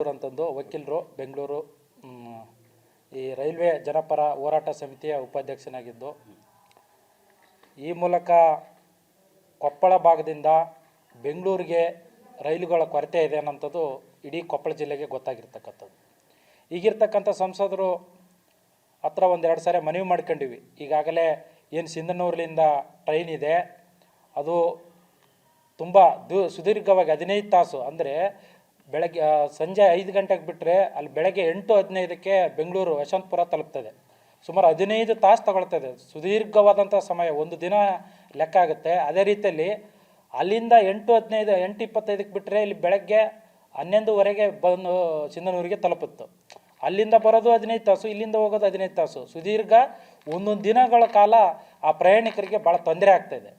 ಅಂತಂದು ವಕೀಲರು ಬೆಂಗಳೂರು ಈ ರೈಲ್ವೆ ಜನಪರ ಹೋರಾಟ ಸಮಿತಿಯ ಉಪಾಧ್ಯಕ್ಷನಾಗಿದ್ದು, ಈ ಮೂಲಕ ಕೊಪ್ಪಳ ಭಾಗದಿಂದ ಬೆಂಗಳೂರಿಗೆ ರೈಲುಗಳ ಕೊರತೆ ಇದೆ ಅನ್ನೋಂಥದ್ದು ಇಡೀ ಕೊಪ್ಪಳ ಜಿಲ್ಲೆಗೆ ಗೊತ್ತಾಗಿರ್ತಕ್ಕಂಥದ್ದು. ಈಗಿರ್ತಕ್ಕಂಥ ಸಂಸದರು ಹತ್ರ ಒಂದೆರಡು ಸಾರಿ ಮನವಿ ಮಾಡ್ಕೊಂಡಿವಿ. ಈಗಾಗಲೇ ಏನು ಸಿಂಧನೂರಿನಿಂದ ಟ್ರೈನ್ ಇದೆ, ಅದು ತುಂಬ ಸುದೀರ್ಘವಾಗಿ 15 ತಾಸು, ಅಂದರೆ ಬೆಳಗ್ಗೆ ಸಂಜೆ 5 ಗಂಟೆಗೆ ಬಿಟ್ಟರೆ ಅಲ್ಲಿ ಬೆಳಗ್ಗೆ 8:15ಕ್ಕೆ ಬೆಂಗಳೂರು ಯಶವಂತಪುರ ತಲುಪ್ತದೆ. ಸುಮಾರು 15 ತಾಸು ತಗೊಳ್ತದೆ. ಸುದೀರ್ಘವಾದಂಥ ಸಮಯ, ಒಂದು ದಿನ ಲೆಕ್ಕ ಆಗುತ್ತೆ. ಅದೇ ರೀತಿಯಲ್ಲಿ ಅಲ್ಲಿಂದ 8:15 8:25ಕ್ಕೆ ಬಿಟ್ಟರೆ ಇಲ್ಲಿ ಬೆಳಗ್ಗೆ 11:15ಗೆ ಬಂದು ಸಿಂಧನೂರಿಗೆ ತಲುಪುತ್ತೆ. ಅಲ್ಲಿಂದ ಬರೋದು 15 ತಾಸು, ಇಲ್ಲಿಂದ ಹೋಗೋದು 15 ತಾಸು. ಸುದೀರ್ಘ ಒಂದೊಂದು ದಿನಗಳ ಕಾಲ ಆ ಪ್ರಯಾಣಿಕರಿಗೆ ಭಾಳ ತೊಂದರೆ ಆಗ್ತಾಯಿದೆ.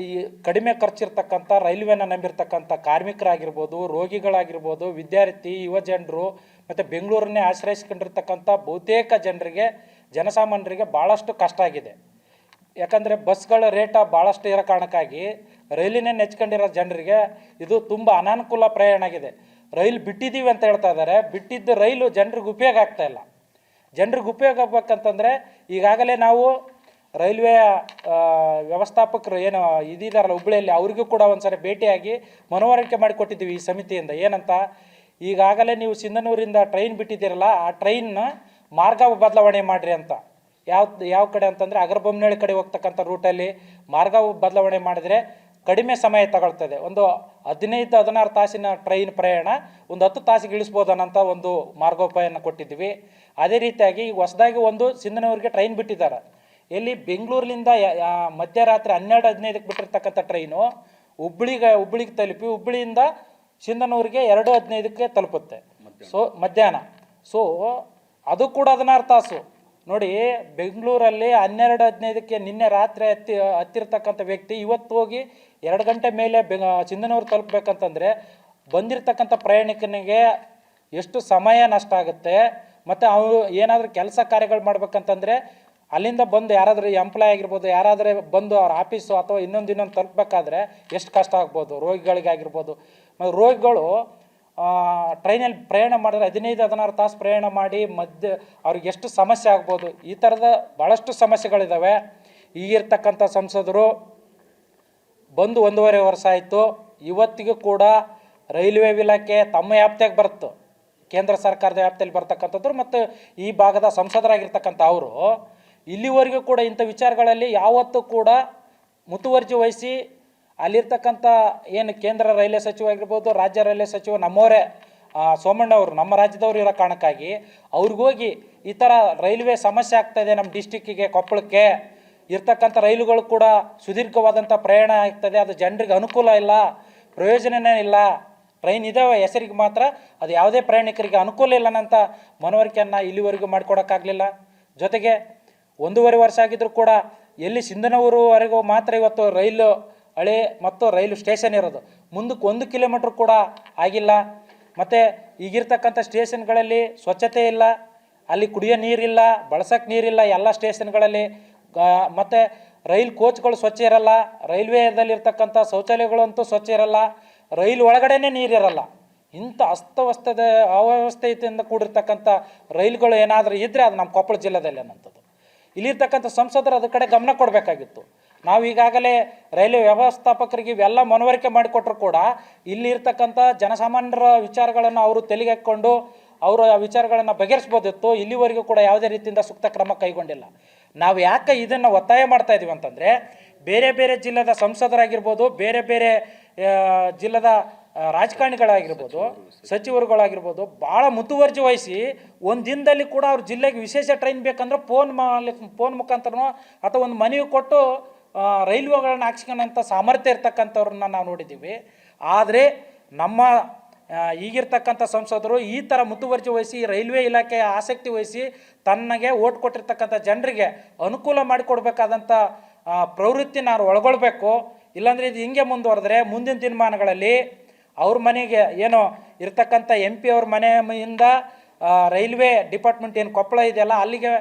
ಈ ಕಡಿಮೆ ಖರ್ಚಿರ್ತಕ್ಕಂಥ ರೈಲ್ವೆನ ನಂಬಿರ್ತಕ್ಕಂಥ ಕಾರ್ಮಿಕರಾಗಿರ್ಬೋದು, ರೋಗಿಗಳಾಗಿರ್ಬೋದು, ವಿದ್ಯಾರ್ಥಿ ಯುವ ಜನರು ಮತ್ತು ಬೆಂಗಳೂರನ್ನೇ ಆಶ್ರಯಿಸ್ಕೊಂಡಿರ್ತಕ್ಕಂಥ ಬಹುತೇಕ ಜನರಿಗೆ, ಜನಸಾಮಾನ್ಯರಿಗೆ ಭಾಳಷ್ಟು ಕಷ್ಟ ಆಗಿದೆ. ಯಾಕಂದರೆ ಬಸ್ಗಳ ರೇಟ ಭಾಳಷ್ಟು ಇರೋ ಕಾರಣಕ್ಕಾಗಿ ರೈಲಿನೇ ನೆಚ್ಕೊಂಡಿರೋ ಜನರಿಗೆ ಇದು ತುಂಬ ಅನಾನುಕೂಲ ಪ್ರಯಾಣ ಆಗಿದೆ. ರೈಲು ಬಿಟ್ಟಿದ್ದೀವಿ ಅಂತ ಹೇಳ್ತಾ ಇದ್ದಾರೆ, ಬಿಟ್ಟಿದ್ದು ರೈಲು ಜನರಿಗೆ ಉಪಯೋಗ ಆಗ್ತಾಯಿಲ್ಲ. ಜನರಿಗೆ ಉಪಯೋಗ ಆಗ್ಬೇಕಂತಂದರೆ ಈಗಾಗಲೇ ನಾವು ರೈಲ್ವೆಯ ವ್ಯವಸ್ಥಾಪಕರು ಏನು ಇದಿದ್ದಾರಲ್ಲ ಹುಬ್ಬಳ್ಳಿಯಲ್ಲಿ, ಅವ್ರಿಗೂ ಕೂಡ ಒಂದು ಸರಿ ಭೇಟಿಯಾಗಿ ಮನವರಿಕೆ ಮಾಡಿಕೊಟ್ಟಿದ್ದೀವಿ ಈ ಸಮಿತಿಯಿಂದ. ಏನಂತ, ಈಗಾಗಲೇ ನೀವು ಸಿಂಧನೂರಿಂದ ಟ್ರೈನ್ ಬಿಟ್ಟಿದ್ದೀರಲ್ಲ, ಆ ಟ್ರೈನ್ನ ಮಾರ್ಗ ಬದಲಾವಣೆ ಮಾಡಿರಿ ಅಂತ. ಯಾವ ಕಡೆ ಅಂತಂದರೆ ಅಗರಬೊಮ್ಮನಹಳ್ಳಿ ಕಡೆ ಹೋಗ್ತಕ್ಕಂಥ ರೂಟಲ್ಲಿ ಮಾರ್ಗ ಬದಲಾವಣೆ ಮಾಡಿದರೆ ಕಡಿಮೆ ಸಮಯ ತಗೊಳ್ತದೆ. ಒಂದು 15-16 ತಾಸಿನ ಟ್ರೈನ್ ಪ್ರಯಾಣ ಒಂದು 10 ತಾಸಿಗೆ ಇಳಿಸ್ಬೋದು ಅನ್ನೋಂಥ ಒಂದು ಮಾರ್ಗೋಪಾಯನ ಕೊಟ್ಟಿದ್ವಿ. ಅದೇ ರೀತಿಯಾಗಿ ಈಗ ಹೊಸದಾಗಿ ಒಂದು ಸಿಂಧನೂರಿಗೆ ಟ್ರೈನ್ ಬಿಟ್ಟಿದ್ದಾರೆ. ಎಲ್ಲಿ ಬೆಂಗಳೂರಿನಿಂದ ಮಧ್ಯರಾತ್ರಿ 12:15ಕ್ಕೆ ಬಿಟ್ಟಿರ್ತಕ್ಕಂಥ ಟ್ರೈನು ಹುಬ್ಬಳ್ಳಿಗೆ ತಲುಪಿ ಹುಬ್ಬಳ್ಳಿಯಿಂದ ಸಿಂಧನೂರಿಗೆ 2:15ಕ್ಕೆ ತಲುಪುತ್ತೆ. ಮಧ್ಯಾಹ್ನ. ಅದು ಕೂಡ 16 ತಾಸು. ನೋಡಿ, ಬೆಂಗಳೂರಲ್ಲಿ 12:15ಕ್ಕೆ ನಿನ್ನೆ ರಾತ್ರಿ ಹತ್ತಿರ್ತಕ್ಕಂಥ ವ್ಯಕ್ತಿ ಇವತ್ತು ಹೋಗಿ 2 ಗಂಟೆ ಮೇಲೆ ಸಿಂಧನೂರು ತಲುಪಬೇಕಂತಂದರೆ ಬಂದಿರತಕ್ಕಂಥ ಪ್ರಯಾಣಿಕನಿಗೆ ಎಷ್ಟು ಸಮಯ ನಷ್ಟ ಆಗುತ್ತೆ. ಮತ್ತು ಅವರು ಏನಾದರೂ ಕೆಲಸ ಕಾರ್ಯಗಳು ಮಾಡ್ಬೇಕಂತಂದರೆ ಅಲ್ಲಿಂದ ಬಂದು ಯಾರಾದರೂ ಎಂಪ್ಲಾಯ್ ಆಗಿರ್ಬೋದು, ಯಾರಾದರೂ ಬಂದು ಅವ್ರ ಆಫೀಸು ಅಥವಾ ಇನ್ನೊಂದು ತಲುಪಬೇಕಾದ್ರೆ ಎಷ್ಟು ಕಷ್ಟ ಆಗ್ಬೋದು ರೋಗಿಗಳಿಗಾಗಿರ್ಬೋದು. ರೋಗಿಗಳು ಟ್ರೈನಲ್ಲಿ ಪ್ರಯಾಣ ಮಾಡಿದ್ರೆ 15-16 ತಾಸು ಪ್ರಯಾಣ ಮಾಡಿ ಅವ್ರಿಗೆ ಎಷ್ಟು ಸಮಸ್ಯೆ ಆಗ್ಬೋದು. ಈ ಥರದ ಭಾಳಷ್ಟು ಸಮಸ್ಯೆಗಳಿದ್ದಾವೆ. ಈಗಿರ್ತಕ್ಕಂಥ ಸಂಸದರು ಬಂದು 1.5 ವರ್ಷ ಆಯಿತು. ಇವತ್ತಿಗೂ ಕೂಡ ರೈಲ್ವೆ ಇಲಾಖೆ ತಮ್ಮ ವ್ಯಾಪ್ತಿಯಾಗಿ ಬರುತ್ತೆ, ಕೇಂದ್ರ ಸರ್ಕಾರದ ವ್ಯಾಪ್ತಿಯಲ್ಲಿ ಬರ್ತಕ್ಕಂಥದ್ದು. ಮತ್ತು ಈ ಭಾಗದ ಸಂಸದರಾಗಿರ್ತಕ್ಕಂಥ ಅವರು ಇಲ್ಲಿವರೆಗೂ ಕೂಡ ಇಂಥ ವಿಚಾರಗಳಲ್ಲಿ ಯಾವತ್ತೂ ಕೂಡ ಮುತುವರ್ಜಿ ವಹಿಸಿ ಅಲ್ಲಿರ್ತಕ್ಕಂಥ ಏನು ಕೇಂದ್ರ ರೈಲ್ವೆ ಸಚಿವ ಆಗಿರ್ಬೋದು, ರಾಜ್ಯ ರೈಲ್ವೆ ಸಚಿವ ನಮ್ಮವರೇ ಸೋಮಣ್ಣ ಅವರು, ನಮ್ಮ ರಾಜ್ಯದವರು ಇರೋ ಕಾರಣಕ್ಕಾಗಿ ಅವ್ರಿಗೋಗಿ ಈ ಥರ ರೈಲ್ವೆ ಸಮಸ್ಯೆ ಆಗ್ತಾಯಿದೆ ನಮ್ಮ ಡಿಸ್ಟಿಕ್ಕಿಗೆ, ಕೊಪ್ಪಳಕ್ಕೆ ಇರ್ತಕ್ಕಂಥ ರೈಲುಗಳು ಕೂಡ ಸುದೀರ್ಘವಾದಂಥ ಪ್ರಯಾಣ ಆಗ್ತದೆ, ಅದು ಜನರಿಗೆ ಅನುಕೂಲ ಇಲ್ಲ, ಪ್ರಯೋಜನವೇ ಇಲ್ಲ. ಟ್ರೈನ್ ಇದ್ದಾವೆ ಹೆಸರಿಗೆ ಮಾತ್ರ, ಅದು ಯಾವುದೇ ಪ್ರಯಾಣಿಕರಿಗೆ ಅನುಕೂಲ ಇಲ್ಲ ಅನ್ನೋಂಥ ಮನವರಿಕೆಯನ್ನು ಇಲ್ಲಿವರೆಗೂ ಮಾಡಿಕೊಡೋಕ್ಕಾಗಲಿಲ್ಲ. ಜೊತೆಗೆ 1.5 ವರ್ಷ ಆಗಿದ್ದರೂ ಕೂಡ ಎಲ್ಲಿ ಸಿಂಧನೂರುವರೆಗೂ ಮಾತ್ರ ಇವತ್ತು ರೈಲು ಹಳೆ ಮತ್ತು ರೈಲು ಸ್ಟೇಷನ್ ಇರೋದು, ಮುಂದಕ್ಕೆ 1 ಕಿಲೋಮೀಟ್ರ್ ಕೂಡ ಆಗಿಲ್ಲ. ಮತ್ತು ಈಗಿರ್ತಕ್ಕಂಥ ಸ್ಟೇಷನ್ಗಳಲ್ಲಿ ಸ್ವಚ್ಛತೆ ಇಲ್ಲ, ಅಲ್ಲಿ ಕುಡಿಯೋ ನೀರಿಲ್ಲ, ಬಳಸೋಕ್ಕೆ ನೀರಿಲ್ಲ ಎಲ್ಲ ಸ್ಟೇಷನ್ಗಳಲ್ಲಿ. ಮತ್ತು ರೈಲು ಕೋಚ್ಗಳು ಸ್ವಚ್ಛ ಇರಲ್ಲ, ರೈಲ್ವೇದಲ್ಲಿರ್ತಕ್ಕಂಥ ಶೌಚಾಲಯಗಳಂತೂ ಸ್ವಚ್ಛ ಇರಲ್ಲ, ರೈಲು ಒಳಗಡೆನೇ ನೀರಿರಲ್ಲ. ಇಂಥ ಅಸ್ತವ್ಯಸ್ತದ ಅವ್ಯವಸ್ಥೆಯಿಂದ ಕೂಡಿರ್ತಕ್ಕಂಥ ರೈಲುಗಳು ಏನಾದರೂ ಇದ್ದರೆ ಅದು ನಮ್ಮ ಕೊಪ್ಪಳ ಜಿಲ್ಲೆದಲ್ಲಿ ಅನ್ನೋಂಥದ್ದು. ಇಲ್ಲಿರ್ತಕ್ಕಂಥ ಸಂಸದರು ಅದ್ರ ಕಡೆ ಗಮನ ಕೊಡಬೇಕಾಗಿತ್ತು. ನಾವು ಈಗಾಗಲೇ ರೈಲ್ವೆ ವ್ಯವಸ್ಥಾಪಕರಿಗೆ ಇವೆಲ್ಲ ಮನವರಿಕೆ ಮಾಡಿಕೊಟ್ರು ಕೂಡ ಇಲ್ಲಿರ್ತಕ್ಕಂಥ ಜನಸಾಮಾನ್ಯರ ವಿಚಾರಗಳನ್ನು ಅವರು ತಲೆಗೆ ಹಾಕ್ಕೊಂಡು ಅವರು ಆ ವಿಚಾರಗಳನ್ನು ಬಗೆಹರಿಸ್ಬೋದಿತ್ತು. ಇಲ್ಲಿವರೆಗೂ ಕೂಡ ಯಾವುದೇ ರೀತಿಯಿಂದ ಸೂಕ್ತ ಕ್ರಮ ಕೈಗೊಂಡಿಲ್ಲ. ನಾವು ಯಾಕೆ ಇದನ್ನು ಒತ್ತಾಯ ಮಾಡ್ತಾ ಇದ್ದೀವಿ ಅಂತಂದರೆ, ಬೇರೆ ಬೇರೆ ಜಿಲ್ಲೆದ ಸಂಸದರಾಗಿರ್ಬೋದು, ಬೇರೆ ಬೇರೆ ಜಿಲ್ಲೆದ ರಾಜಕಾರಣಿಗಳಾಗಿರ್ಬೋದು, ಸಚಿವರುಗಳಾಗಿರ್ಬೋದು, ಭಾಳ ಮುತುವರ್ಜಿ ವಹಿಸಿ ಒಂದು ದಿನದಲ್ಲಿ ಕೂಡ ಅವ್ರ ಜಿಲ್ಲೆಗೆ ವಿಶೇಷ ಟ್ರೈನ್ ಬೇಕಂದ್ರೆ ಫೋನ್ ಮುಖಾಂತರನೋ ಅಥವಾ ಒಂದು ಮನವಿ ಕೊಟ್ಟು ರೈಲ್ವೆಗಳನ್ನ ಹಾಕ್ಸ್ಕೊಳ್ಳೋಂಥ ಸಾಮರ್ಥ್ಯ ಇರ್ತಕ್ಕಂಥವ್ರನ್ನ ನಾವು ನೋಡಿದ್ದೀವಿ. ಆದರೆ ನಮ್ಮ ಈಗಿರ್ತಕ್ಕಂಥ ಸಂಸದರು ಈ ಥರ ಮುತುವರ್ಜಿ ವಹಿಸಿ ರೈಲ್ವೆ ಇಲಾಖೆಯ ಆಸಕ್ತಿ ವಹಿಸಿ ತನ್ನಗೆ ಓಟ್ ಕೊಟ್ಟಿರ್ತಕ್ಕಂಥ ಜನರಿಗೆ ಅನುಕೂಲ ಮಾಡಿಕೊಡ್ಬೇಕಾದಂಥ ಪ್ರವೃತ್ತಿ ನಾವು ಒಳಗೊಳ್ಬೇಕು. ಇಲ್ಲಾಂದರೆ ಇದು ಹಿಂಗೆ ಮುಂದುವರೆದ್ರೆ ಮುಂದಿನ ದಿನಮಾನಗಳಲ್ಲಿ ಅವ್ರ ಮನೆಗೆ ಏನೋ ಇರ್ತಕ್ಕಂಥ MP ಅವ್ರ ಮನೆಯಿಂದ ರೈಲ್ವೆ ಡಿಪಾರ್ಟ್ಮೆಂಟ್ ಏನು ಕೊಪ್ಪಳ ಇದೆಯಲ್ಲ ಅಲ್ಲಿಗೆ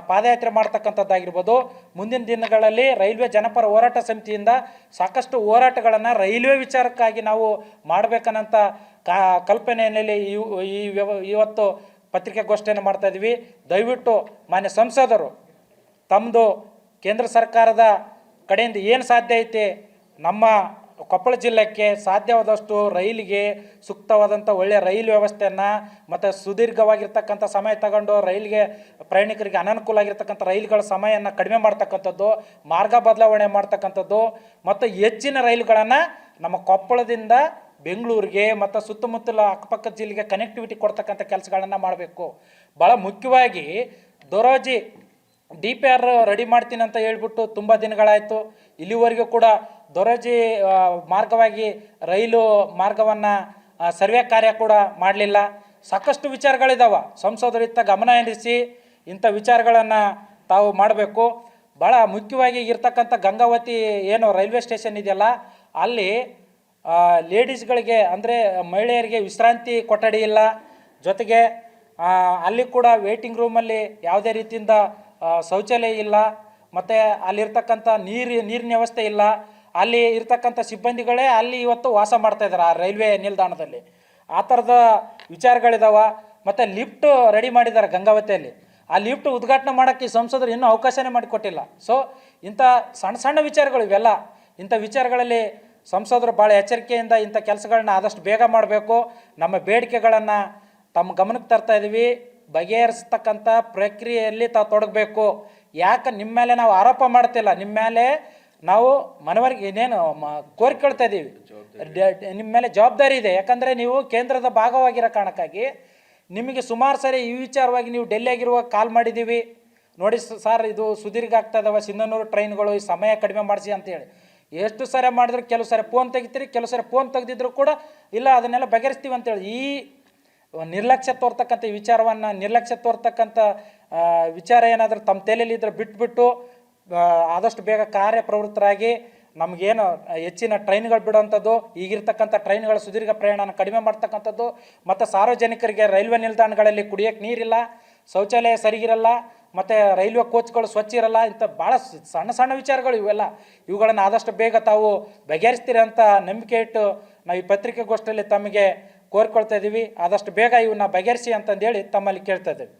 ಪಾದಯಾತ್ರೆ ಮಾಡ್ತಕ್ಕಂಥದ್ದಾಗಿರ್ಬೋದು. ಮುಂದಿನ ದಿನಗಳಲ್ಲಿ ರೈಲ್ವೆ ಜನಪರ ಹೋರಾಟ ಸಮಿತಿಯಿಂದ ಸಾಕಷ್ಟು ಹೋರಾಟಗಳನ್ನು ರೈಲ್ವೆ ವಿಚಾರಕ್ಕಾಗಿ ನಾವು ಮಾಡಬೇಕನ್ನಂಥ ಕಲ್ಪನೆಯಲ್ಲಿ ಇವತ್ತು ಪತ್ರಿಕಾಗೋಷ್ಠಿಯನ್ನು ಮಾಡ್ತಾ ಇದ್ವಿ. ದಯವಿಟ್ಟು ಮಾನ್ಯ ಸಂಸದರು ತಮ್ಮದು ಕೇಂದ್ರ ಸರ್ಕಾರದ ಕಡೆಯಿಂದ ಏನು ಸಾಧ್ಯ ಐತೆ ನಮ್ಮ ಕೊಪ್ಪಳ ಜಿಲ್ಲೆಗೆ ಸಾಧ್ಯವಾದಷ್ಟು ರೈಲಿಗೆ ಸೂಕ್ತವಾದಂಥ ಒಳ್ಳೆಯ ರೈಲು ವ್ಯವಸ್ಥೆಯನ್ನು ಮತ್ತು ಸುದೀರ್ಘವಾಗಿರ್ತಕ್ಕಂಥ ಸಮಯ ತಗೊಂಡು ರೈಲಿಗೆ ಪ್ರಯಾಣಿಕರಿಗೆ ಅನನುಕೂಲ ಆಗಿರ್ತಕ್ಕಂಥ ರೈಲುಗಳ ಸಮಯವನ್ನು ಕಡಿಮೆ ಮಾಡ್ತಕ್ಕಂಥದ್ದು, ಮಾರ್ಗ ಬದಲಾವಣೆ ಮಾಡ್ತಕ್ಕಂಥದ್ದು ಮತ್ತು ಹೆಚ್ಚಿನ ರೈಲುಗಳನ್ನು ನಮ್ಮ ಕೊಪ್ಪಳದಿಂದ ಬೆಂಗಳೂರಿಗೆ ಮತ್ತು ಸುತ್ತಮುತ್ತಲ ಅಕ್ಕಪಕ್ಕದ ಜಿಲ್ಲೆಗೆ ಕನೆಕ್ಟಿವಿಟಿ ಕೊಡ್ತಕ್ಕಂಥ ಕೆಲಸಗಳನ್ನು ಮಾಡಬೇಕು. ಭಾಳ ಮುಖ್ಯವಾಗಿ ದೊರೋಜಿ DPR ರೆಡಿ ಮಾಡ್ತೀನಿ ಅಂತ ಹೇಳ್ಬಿಟ್ಟು ತುಂಬ ದಿನಗಳಾಯಿತು. ಇಲ್ಲಿವರೆಗೂ ಕೂಡ ದೊರೋಜಿ ಮಾರ್ಗವಾಗಿ ರೈಲು ಮಾರ್ಗವನ್ನು ಸರ್ವೆ ಕಾರ್ಯ ಕೂಡ ಮಾಡಲಿಲ್ಲ. ಸಾಕಷ್ಟು ವಿಚಾರಗಳಿದ್ದಾವೆ. ಸಂಸದರು ಇತ್ತ ಗಮನ ಹರಿಸಿ ಇಂಥ ವಿಚಾರಗಳನ್ನು ತಾವು ಮಾಡಬೇಕು. ಭಾಳ ಮುಖ್ಯವಾಗಿ ಇರ್ತಕ್ಕಂಥ ಗಂಗಾವತಿ ಏನು ರೈಲ್ವೆ ಸ್ಟೇಷನ್ ಇದೆಯಲ್ಲ, ಅಲ್ಲಿ ಲೇಡೀಸ್ಗಳಿಗೆ ಅಂದರೆ ಮಹಿಳೆಯರಿಗೆ ವಿಶ್ರಾಂತಿ ಕೊಠಡಿ ಇಲ್ಲ. ಜೊತೆಗೆ ಅಲ್ಲಿ ಕೂಡ ವೇಟಿಂಗ್ ರೂಮಲ್ಲಿ ಯಾವುದೇ ರೀತಿಯಿಂದ ಶೌಚಾಲಯ ಇಲ್ಲ. ಮತ್ತು ಅಲ್ಲಿರ್ತಕ್ಕಂಥ ನೀರಿನ ವ್ಯವಸ್ಥೆ ಇಲ್ಲ. ಅಲ್ಲಿ ಇರ್ತಕ್ಕಂಥ ಸಿಬ್ಬಂದಿಗಳೇ ಅಲ್ಲಿ ಇವತ್ತು ವಾಸ ಮಾಡ್ತಾಯಿದ್ದಾರೆ ಆ ರೈಲ್ವೆ ನಿಲ್ದಾಣದಲ್ಲಿ. ಆ ಥರದ ವಿಚಾರಗಳಿದಾವೆ. ಮತ್ತು ಲಿಫ್ಟ್ ರೆಡಿ ಮಾಡಿದ್ದಾರೆ ಗಂಗಾವತಿಯಲ್ಲಿ. ಆ ಲಿಫ್ಟ್ ಉದ್ಘಾಟನೆ ಮಾಡೋಕ್ಕೆ ಸಂಸದರು ಇನ್ನೂ ಅವಕಾಶನೇ ಮಾಡಿಕೊಟ್ಟಿಲ್ಲ. ಸೊ ಇಂಥ ಸಣ್ಣ ಸಣ್ಣ ವಿಚಾರಗಳು ಇವೆಲ್ಲ. ಇಂಥ ವಿಚಾರಗಳಲ್ಲಿ ಸಂಸದರು ಭಾಳ ಎಚ್ಚರಿಕೆಯಿಂದ ಇಂಥ ಕೆಲಸಗಳನ್ನ ಆದಷ್ಟು ಬೇಗ ಮಾಡಬೇಕು. ನಮ್ಮ ಬೇಡಿಕೆಗಳನ್ನು ತಮ್ಮ ಗಮನಕ್ಕೆ ತರ್ತಾ ಇದ್ದೀವಿ. ಬಗೆಹರಿಸ್ತಕ್ಕಂಥ ಪ್ರಕ್ರಿಯೆಯಲ್ಲಿ ತಾವು ತೊಡಗಬೇಕು. ಯಾಕೆ ನಿಮ್ಮ ಮೇಲೆ ನಾವು ಆರೋಪ ಮಾಡ್ತಿಲ್ಲ, ನಿಮ್ಮ ಮೇಲೆ ನಾವು ಮನವರಿಕೆ ಇನ್ನೇನು ಕೋರಿಕೊಳ್ತಾ ಇದ್ದೀವಿ. ನಿಮ್ಮ ಮೇಲೆ ಜವಾಬ್ದಾರಿ ಇದೆ. ಯಾಕಂದರೆ ನೀವು ಕೇಂದ್ರದ ಭಾಗವಾಗಿರೋ ಕಾರಣಕ್ಕಾಗಿ ನಿಮಗೆ ಸುಮಾರು ಸರಿ ಈ ವಿಚಾರವಾಗಿ ನೀವು ಡೆಲ್ಲಿಯಾಗಿರುವಾಗ ಕಾಲ್ ಮಾಡಿದ್ದೀವಿ. ನೋಡಿ ಸರ್, ಇದು ಸುದೀರ್ಘ ಆಗ್ತಾ ಇದ್ದಾವೆ ಸಿಂಧನೂರು ಟ್ರೈನ್ಗಳು, ಈ ಸಮಯ ಕಡಿಮೆ ಮಾಡಿಸಿ ಅಂತೇಳಿ ಎಷ್ಟು ಸರಿ ಮಾಡಿದ್ರು. ಕೆಲವು ಸರಿ ಫೋನ್ ತೆಗಿತೀರಿ, ಕೆಲವು ಸರಿ ಫೋನ್ ತೆಗೆದಿದ್ರು ಕೂಡ ಇಲ್ಲ ಅದನ್ನೆಲ್ಲ ಬಗೆಹರಿಸ್ತೀವಿ ಅಂತೇಳಿ ಈ ನಿರ್ಲಕ್ಷ್ಯ ತೋರ್ತಕ್ಕಂಥ ವಿಚಾರವನ್ನು ವಿಚಾರ ಏನಾದರೂ ತಮ್ಮ ತಲೆಯಲ್ಲಿ ಇದ್ರೆ ಬಿಟ್ಬಿಟ್ಟು ಆದಷ್ಟು ಬೇಗ ಕಾರ್ಯಪ್ರವೃತ್ತರಾಗಿ ನಮಗೇನು ಹೆಚ್ಚಿನ ಟ್ರೈನ್ಗಳು ಬಿಡುವಂಥದ್ದು, ಈಗಿರ್ತಕ್ಕಂಥ ಟ್ರೈನ್ಗಳ ಸುದೀರ್ಘ ಪ್ರಯಾಣನ ಕಡಿಮೆ ಮಾಡ್ತಕ್ಕಂಥದ್ದು, ಮತ್ತು ಸಾರ್ವಜನಿಕರಿಗೆ ರೈಲ್ವೆ ನಿಲ್ದಾಣಗಳಲ್ಲಿ ಕುಡಿಯೋಕ್ಕೆ ನೀರಿಲ್ಲ, ಶೌಚಾಲಯ ಸರಿಗಿರಲ್ಲ, ಮತ್ತು ರೈಲ್ವೆ ಕೋಚ್ಗಳು ಸ್ವಚ್ಛ ಇರಲ್ಲ. ಇಂಥ ಭಾಳ ಸಣ್ಣ ಸಣ್ಣ ವಿಚಾರಗಳು ಇವೆಲ್ಲ. ಇವುಗಳನ್ನು ಆದಷ್ಟು ಬೇಗ ತಾವು ಬಗೆಹರಿಸ್ತೀರಿ ಅಂತ ನಂಬಿಕೆ ಇಟ್ಟು ನಾವು ಈ ಪತ್ರಿಕಾಗೋಷ್ಠಿಯಲ್ಲಿ ತಮಗೆ ಕೋರಿಕೊಳ್ತಾ ಇದ್ದೀವಿ. ಆದಷ್ಟು ಬೇಗ ಇವನ್ನ ಬಗೆಹರಿಸಿ ಅಂತಂದೇಳಿ ತಮ್ಮಲ್ಲಿ ಕೇಳ್ತಾ ಇದ್ದೀವಿ.